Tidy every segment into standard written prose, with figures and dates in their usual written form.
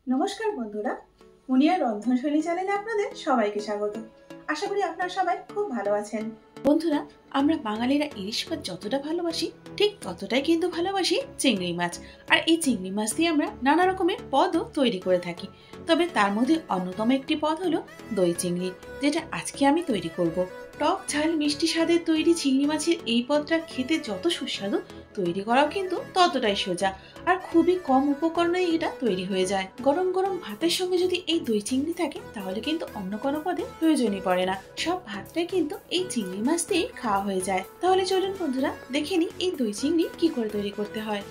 নমস্কার বন্ধুরা, মুনিয়ার রন্ধনশৈলী চ্যানেলে আপনাদের সবাইকে স্বাগত। আশা করি আপনারা সবাই খুব ভালো আছেন। বন্ধুরা, আমরা বাঙালিরা ইলিশ মাছ যতটা ভালোবাসি ঠিক ততটাই কিন্তু ভালোবাসি চিংড়ি মাছ। আর এই চিংড়ি মাছ দিয়ে আমরা নানা রকমের পদও তৈরি করে থাকি। তবে তার মধ্যে অন্যতম একটি পদ হলো দই চিংড়ি, যেটা আজকে আমি তৈরি করব। টক ঝাল মিষ্টি স্বাদের তৈরি চিংড়ি মাছের এই পদটা খেতে যত সুস্বাদু, তৈরি করাও কিন্তু ততটাই সোজা। আর খুবই কম উপকরণেই এটা তৈরি হয়ে যায়। গরম গরম ভাতের সঙ্গে যদি এই দই চিংড়ি থাকে তাহলে কিন্তু অন্য কোনো পদের প্রয়োজনই পড়ে না। সব ভাতটাই কিন্তু এই চিংড়ি মাছ দিয়েই খাওয়া হয়ে যায়। তাহলে চলুন বন্ধুরা, দেখে নিই এই দই চিংড়ি কি করে তৈরি করতে হয়।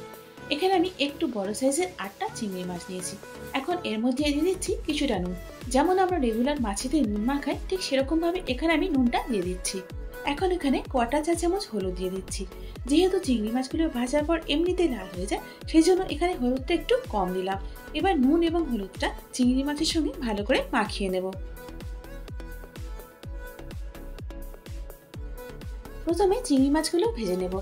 এখানে আমি একটু বড় সাইজের 8টা চিংড়ি মাছ নিয়েছি। এখন এর মধ্যে দিয়ে দিচ্ছি কিছুটা নুন। যেমন আমরা রেগুলার মাছেতে নুন মাখাই ঠিক সেরকম ভাবে এখানে আমি নুনটা দিয়ে দিচ্ছি। এখন এখানে 1/4 চা চামচ হলুদ দিয়ে দিচ্ছি। যেহেতু চিংড়ি মাছগুলো ভাজার পর এমনিতেই লাল হয়ে যায়, সেই জন্য এখানে হলুদটা একটু কম দিলাম। এবার নুন এবং হলুদটা চিংড়ি মাছের সঙ্গে ভালো করে মাখিয়ে নেব। প্রথমে চিংড়ি মাছগুলো ভেজে নেব।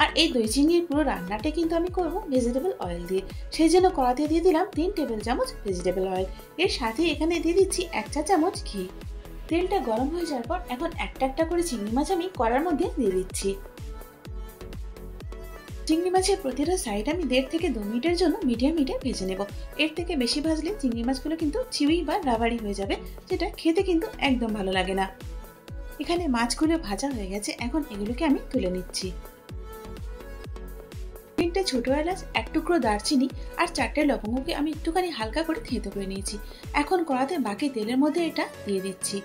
আর এই দই চিংড়ির পুরো রান্নাটা কিন্তু আমি করব ভেজিটেবল অয়েল দিয়ে। সেই জন্য কড়াতে দিয়ে দিলাম 3 টেবিল চামচ ভেজিটেবল অয়েল। এর সাথে এখানে দিয়ে দিচ্ছি 1 চা চামচ ঘি। তেলটা গরম হয়ে যাওয়ার পর এখন একটা একটা করে চিংড়ি মাছ আমি কড়ার মধ্যে দিয়ে দিচ্ছি। চিংড়ি মাছের প্রতিটা সাইড আমি 1.5 থেকে 2 মিনিটের জন্য মিডিয়াম হিটে ভেজে নেব। এর থেকে বেশি ভাজলে চিংড়ি মাছগুলো কিন্তু চিউই বা রাবারি হয়ে যাবে, যেটা খেতে কিন্তু একদম ভালো লাগে না। এখানে মাছগুলো ভাজা হয়ে গেছে, এখন এগুলোকে আমি তুলে নিচ্ছি। 3টে ছোট এলাচ, 1 টুকরো দারচিনি আর 4টে লবঙ্গকে আমি একটুখানি হালকা করে থেঁতো করে নিয়েছি। এখন কড়াতে বাকি তেলের মধ্যে এটা দিয়ে দিচ্ছি।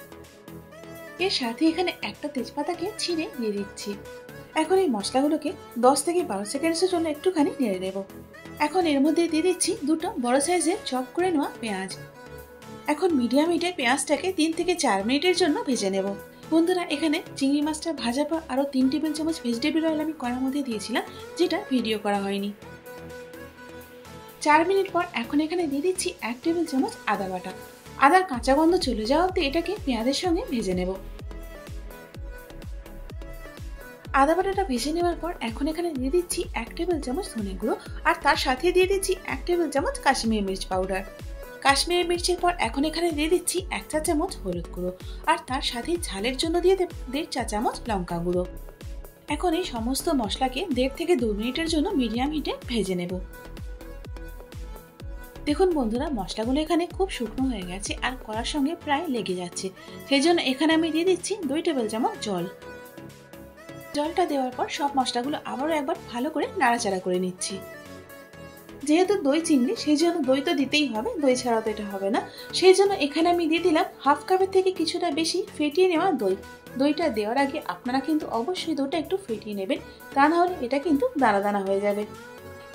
এর সাথে এখানে একটা তেজপাতাকে ছিঁড়ে দিয়ে দিচ্ছি। এখন এই মশলাগুলোকে 10 থেকে 12 সেকেন্ডের জন্য একটুখানি নেড়ে নেব। এখন এর মধ্যে দিয়ে দিচ্ছি 2টো বড় সাইজের চপ করে নেওয়া পেঁয়াজ। এখন মিডিয়াম হিটে পেঁয়াজটাকে 3 থেকে 4 মিনিটের জন্য ভেজে নেব। বন্ধুরা, এখানে চিংড়ি মাছটা ভাজার পর আরও 3 টেবিল চামচ ভেজিটেবল অয়েল আমি কড়ার মধ্যে দিয়েছিলাম, যেটা ভিডিও করা হয়নি। 4 মিনিট পর এখন এখানে দিয়ে দিচ্ছি 1 টেবিল চামচ আদা বাটা। আদার কাঁচা গন্ধ চলে যাওয়া অবধি এটাকে পেঁয়াজের সঙ্গে ভেজে নেব। আদা বাটাটা ভেজে নেওয়ার পর এখন এখানে দিয়ে দিচ্ছি 1 টেবিল চামচ ধনে গুঁড়ো আর তার সাথে দিয়ে দিচ্ছি 1 টেবিল চামচ কাশ্মীরি মির্চ পাউডার। কাশ্মীরি মির্চের পর এখন এখানে দিয়ে দিচ্ছি 1 চা চামচ হলুদ গুঁড়ো আর তার সাথে ঝালের জন্য দিয়ে দেব 1.5 চা চামচ লঙ্কা গুঁড়ো। এখন এই সমস্ত মশলাকে 1.5 থেকে 2 মিনিটের জন্য মিডিয়াম হিটে ভেজে নেব। দেখুন বন্ধুরা, মশলাগুলো এখানে খুব শুকনো হয়ে গেছে আর কড়ার সঙ্গে প্রায় লেগে যাচ্ছে। সেই জন্য এখানে আমি দিয়ে দিচ্ছি 2 টেবিল চামচ জল। জলটা দেওয়ার পর সব মশলাগুলো আবারও একবার ভালো করে নাড়াচাড়া করে নিচ্ছি। যেহেতু দই চিংড়ি, সেই জন্য দই তো দিতেই হবে, দই ছাড়া তো এটা হবে না। সেই জন্য এখানে আমি দিয়ে দিলাম 1/2 কাপের থেকে কিছুটা বেশি ফেটিয়ে নেওয়া দই। দইটা দেওয়ার আগে আপনারা কিন্তু অবশ্যই দইটা একটু ফেটিয়ে নেবেন, তা না হলে এটা কিন্তু দানা দানা হয়ে যাবে।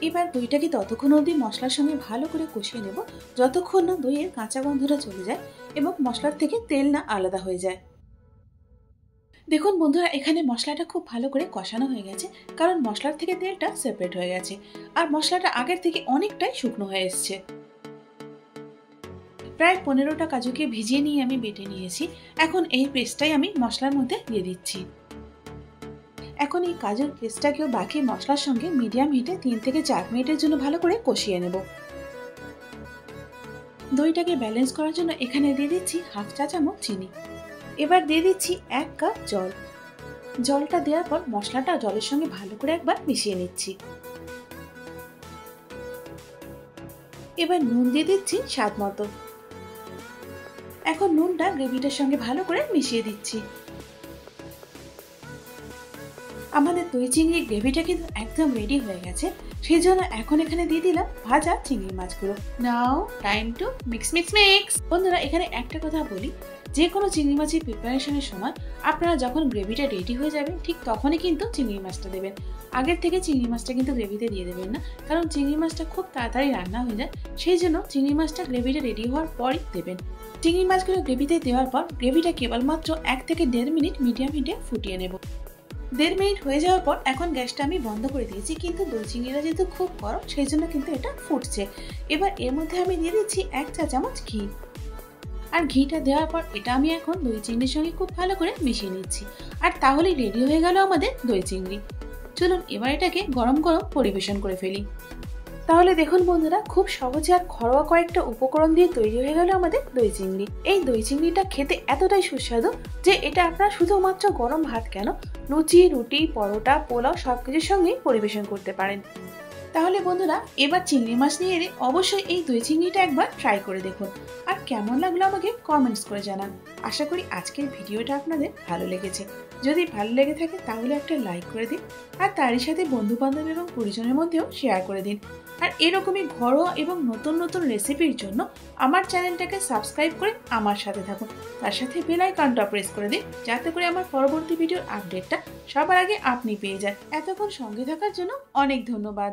এবার দইটাকে ততক্ষণ অবধি মশলার সঙ্গে ভালো করে কষিয়ে নেব যতক্ষণ না দইয়ের কাঁচা গন্ধটা চলে যায় এবং মশলার থেকে তেল না আলাদা হয়ে যায়। দেখুন বন্ধুরা, এখানে মশলাটা খুব ভালো করে কষানো হয়ে গেছে, কারণ মশলার থেকে তেলটা সেপারেট হয়ে গেছে আর মশলাটা আগের থেকে অনেকটাই শুকনো হয়ে এসছে। প্রায় 15টা কাজুকে ভিজিয়ে নিয়ে আমি বেটে নিয়েছি। এখন এই পেস্টটাই আমি মশলার মধ্যে দিয়ে দিচ্ছি। এখন এই কাজুর পেস্টটাকেও বাকি মশলার সঙ্গে মিডিয়াম হিটে 3 থেকে 4 মিনিটের জন্য ভালো করে কষিয়ে নেব। দইটাকে ব্যালেন্স করার জন্য এখানে দিয়ে দিচ্ছি 1/2 চা চামচ চিনি। এবার দিয়ে দিচ্ছি 1 কাপ জল। জলটা দেওয়ার পর মশলাটা জলের সঙ্গে ভালো করে একবার মিশিয়ে নিচ্ছি। এবার নুন দিয়ে দিচ্ছি স্বাদ মতো। এখন নুনটা গ্রেভিটার সঙ্গে ভালো করে মিশিয়ে দিচ্ছি। আমাদের দই চিংড়ির গ্রেভিটা কিন্তু একদম রেডি হয়ে গেছে। সেই জন্য এখন এখানে দিয়ে দিলাম ভাজা চিংড়ি মাছগুলো। Now time to mix mix mix. বন্ধুরা, এখানে একটা কথা বলি, যে কোনো চিংড়ি মাছের প্রিপারেশনের সময় আপনারা যখন গ্রেভিটা রেডি হয়ে যাবে ঠিক তখনই কিন্তু চিংড়ি মাছটা দেবেন। আগের থেকে চিংড়ি মাছটা কিন্তু গ্রেভিতে দিয়ে দেবেন না, কারণ চিংড়ি মাছটা খুব তাড়াতাড়ি রান্না হয়ে যায়। সেই জন্য চিংড়ি মাছটা গ্রেভিটা রেডি হওয়ার পরই দেবেন। চিংড়ি মাছগুলো গ্রেভিতে দেওয়ার পর গ্রেভিটা কেবলমাত্র 1 থেকে 1.5 মিনিট মিডিয়াম হিটে ফুটিয়ে নেব। 1.5 মিনিট হয়ে যাওয়ার পর এখন গ্যাসটা আমি বন্ধ করে দিয়েছি, কিন্তু দই চিংড়িটা যেহেতু খুব গরম সেই জন্য কিন্তু এটা ফুটছে। এবার এর মধ্যে আমি দিয়ে দিচ্ছি 1 চা চামচ ঘি। আর ঘিটা দেওয়ার পর এটা আমি এখন দই চিংড়ির সঙ্গে খুব ভালো করে মিশিয়ে নিচ্ছি। আর তাহলেই রেডি হয়ে গেল আমাদের দই চিংড়ি। চলুন এবার এটাকে গরম গরম পরিবেশন করে ফেলি। তাহলে দেখুন বন্ধুরা, খুব সহজে আর ঘরোয়া কয়েকটা উপকরণ দিয়ে তৈরি হয়ে গেল আমাদের দই চিংড়ি। এই দই চিংড়িটা খেতে এতটাই সুস্বাদু যে এটা আপনারা শুধুমাত্র গরম ভাত কেন, লুচি, রুটি, পরোটা, পোলাও সবকিছুর সঙ্গেই পরিবেশন করতে পারেন। তাহলে বন্ধুরা, এবার চিংড়ি মাছ নিয়ে এলে অবশ্যই এই দই চিংড়িটা একবার ট্রাই করে দেখুন, আর কেমন লাগলো আমাকে কমেন্টস করে জানান। আশা করি আজকের ভিডিওটা আপনাদের ভালো লেগেছে। যদি ভালো লেগে থাকে তাহলে একটা লাইক করে দিন, আর তারই সাথে বন্ধু বান্ধব এবং পরিজনের মধ্যেও শেয়ার করে দিন। আর এরকমই ঘরোয়া এবং নতুন নতুন রেসিপির জন্য আমার চ্যানেলটাকে সাবস্ক্রাইব করে আমার সাথে থাকুন। তার সাথে বেল আইকনটা প্রেস করে দিন, যাতে করে আমার পরবর্তী ভিডিওর আপডেটটা সবার আগে আপনি পেয়ে যান। এতক্ষণ সঙ্গে থাকার জন্য অনেক ধন্যবাদ।